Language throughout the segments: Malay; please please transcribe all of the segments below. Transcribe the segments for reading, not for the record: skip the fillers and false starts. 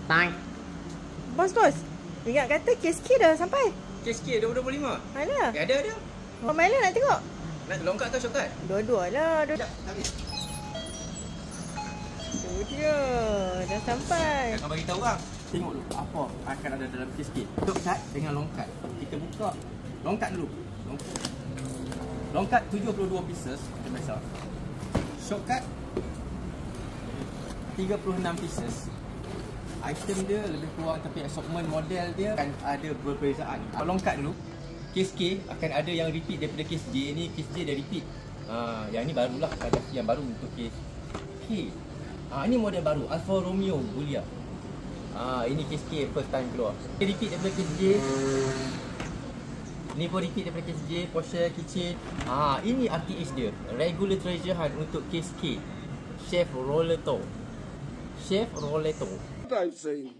Tang. Bos. Ingat kata KSK dah sampai. KSK 2025. Mana? Ada. Oh, mana nak tengok? Nak longkak atau shortcut? Dua-dua lah. Sekejap, habis. Tu dia. Dah sampai. Akan bagi tahu orang. Tengok dulu apa akan ada dalam KSK. Shortcut dengan longkat. Kita buka longkat dulu. Longkat 72 pieces macam biasa. Shortcut 36 pieces. Item dia lebih kurang tapi assortment model dia akan ada perbezaan. Kalau longkat dulu, case K akan ada yang repeat daripada case J. Ni case J dah repeat. Yang ni barulah, ada yang baru untuk case K. Ini model baru, Alfa Romeo Giulia. Ini case K first time keluar. Dia repeat daripada case J. Ni pun repeat daripada case J, Porsche keychain. Ini RTH dia, regular treasure hunt untuk case K. Chevrolet. What are you saying?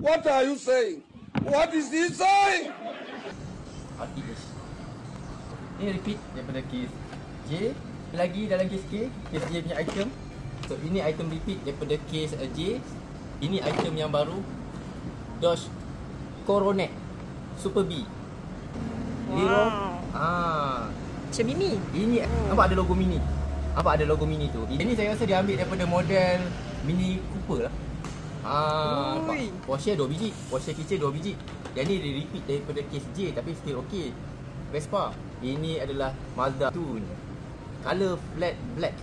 What are you saying? What is he saying? RTH. Ini repeat daripada case J. Lagi dalam case K, case J punya item. So ini item repeat daripada case J. Ini item yang baru, Dodge Coronet Super B. Hero. Macam Mini. Ini nampak ada logo Mini. Nampak ada logo Mini tu. Ini saya rasa dia ambil daripada model Mini Cooper lah. Porsche 2 biji, Porsche keychain 2 biji. Yang ni dia repeat daripada case J tapi still okay. Vespa. Ini adalah Mazda Tune, color flat black.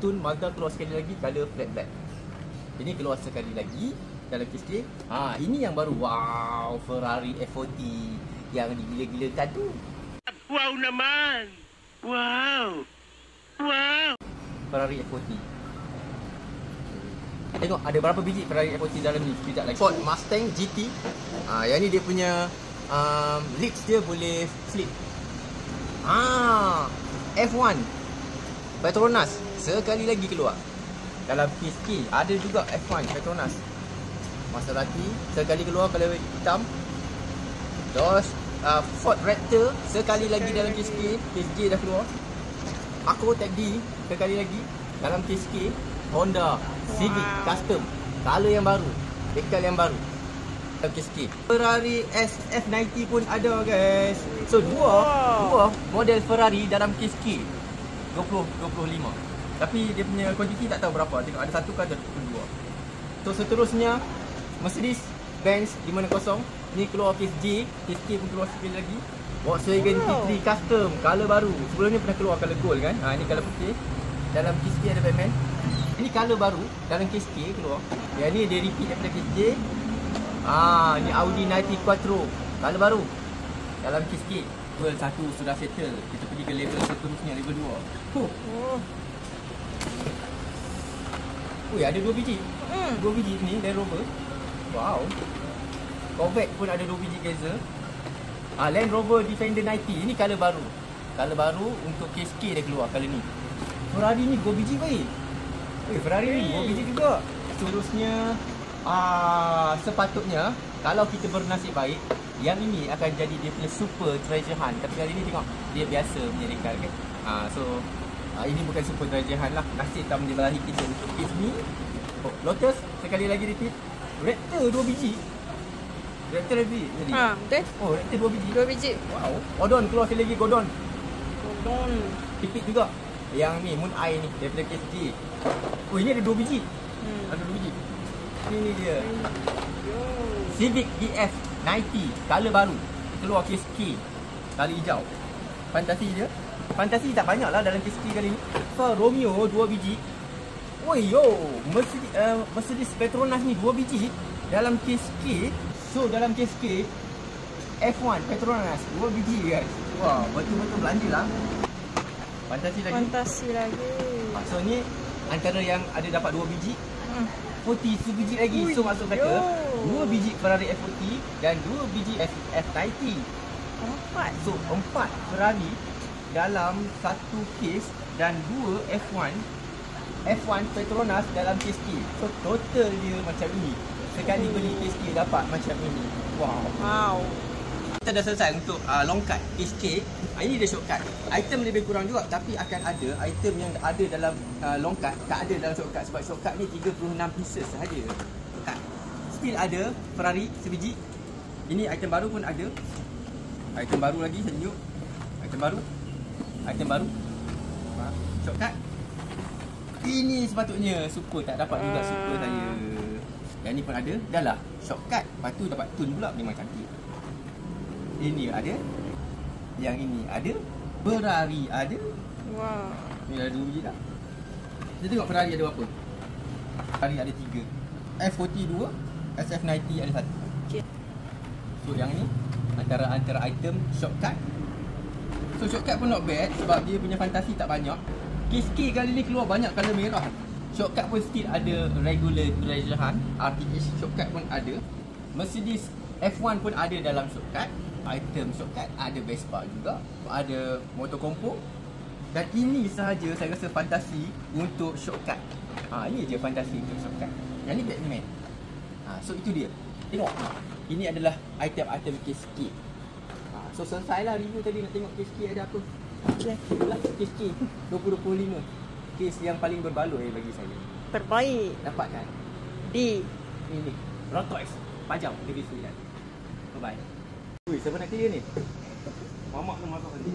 Tune Mazda keluar sekali lagi, color flat black. Ini keluar sekali lagi dalam case K. Ini yang baru. Wow, Ferrari F40 yang digila-gilakan tu. Wow naman. Wow. Ferrari F40. Tengok ada berapa biji Ferrari F40 dalam ni. Sekejap lagi. Ford Mustang GT. Yang ni dia punya lids dia boleh flip. F1 Petronas sekali lagi keluar. Dalam PSK ada juga F1 Petronas. Maserati sekali keluar kalau hitam. Dodge Ford Raptor sekali lagi dalam KSK. KSJ dah keluar. Accord Tech D sekali lagi dalam KSK. Honda Civic Custom, color yang baru, decal yang baru dalam KSK. Ferrari SF90 pun ada guys. So dua model Ferrari dalam KSK 2025. Tapi dia punya kuantiti tak tahu berapa. Tengok ada satu ke ada dua. So seterusnya Mercedes Benz 560. Ni keluar case J, case K pun keluar sekali lagi. Volkswagen T3 Custom, color baru. Sebelum ni pernah keluar color gold kan. Ni color putih. Dalam case K ada Batman. Ini color baru dalam case K keluar. Yang ni dia repeat daripada case J. Ni Audi 90 Quattro, color baru dalam case K. Level 1 sudah settle. Kita pergi ke level seterusnya, level 2. Ada 2 biji. 2 biji ni Land Rover. Wow. Corvette pun ada 2 biji Gazelle. Land Rover Defender 90. Ini color baru. Color baru untuk case K dia keluar color ni. Ferrari ni 2 biji baik. Ferrari ni 2 biji juga. Seterusnya sepatutnya kalau kita bernasib baik, yang ini akan jadi dia punya super treasure hunt. Tapi kali ni tengok dia biasa punya decal kan. Ini bukan super treasure hunt lah. Nasib tak menyebelahi kita untuk case ni. Lotus sekali lagi repeat. Raptor 2 biji. Raptor lagi jadi. Betul. Raptor 2 biji. 2 biji. Wow. Gordon keluar sekali lagi, Gordon. Repeat juga. Yang ni Moon Eye ni daripada case J. Ini ada 2 biji. Ada 2 biji. Ini dia. Civic DF 90, color baru. Keluar case K, color hijau. Fantasi je. Fantasi tak banyak lah dalam case K kali ni. Alfa Romeo 2 biji. Mercedes Petronas ni 2 biji dalam case K. So dalam case K, F1 Petronas 2 biji guys. Wah, betul-betul belanja lah. Fantasi lagi. So ni antara yang ada dapat 2 biji, 40 sebiji lagi. So maksud kata 2 biji Ferrari F40 dan 2 biji F90. 4. So 4 Ferrari dalam satu case dan 2 F1 Petronas dalam case K. So total dia macam ini. Sekali beli case K dapat macam ini. Wow. Kita dah selesai untuk longkat case K. Ini dia shortcut. Item lebih kurang juga tapi akan ada item yang ada dalam longkat tak ada dalam shortcut sebab shortcut ni 36 pieces sahaja. Shortcut still ada Ferrari sebiji. Ini item baru pun ada. Item baru lagi saya tunjuk. Item baru. Item baru. Shortcut. Ini sepatutnya super, tak dapat juga super saya. Yang ni pun ada. Dah lah shortcut. Lepas tu dapat tune pula, memang cantik. Ini ada. Yang ini ada. Ferrari ada. Wow. Ni ada 2 biji dah. Kita tengok Ferrari ada berapa. Ferrari ada 3. F40 2, SF90 ada 1. Okay. So yang ni antara item shortcut. So shortcut pun not bad sebab dia punya fantasi tak banyak. KSK kali ni keluar banyak colour merah. Shortcut pun still ada regular treasurehan. RTH shortcut pun ada. Mercedes F1 pun ada dalam shortcut. Item shortcut ada Vespa juga. Ada motor kompo. Dan ini sahaja saya rasa fantasi untuk shortcut. Ini je fantasi untuk shortcut. Yang ni Batman. So itu dia. Tengok. Ini adalah item-item KSK. So selesailah review tadi, nak tengok KSK ada apa. Okay. Itulah KSK 2025. Kes yang paling berbaloi bagi saya. Terbaik. Dapat kan? D. Ini Rotox pajam TV 9. Bye bye. Ui, siapa nak clear ni? Mamak tu masuk nanti.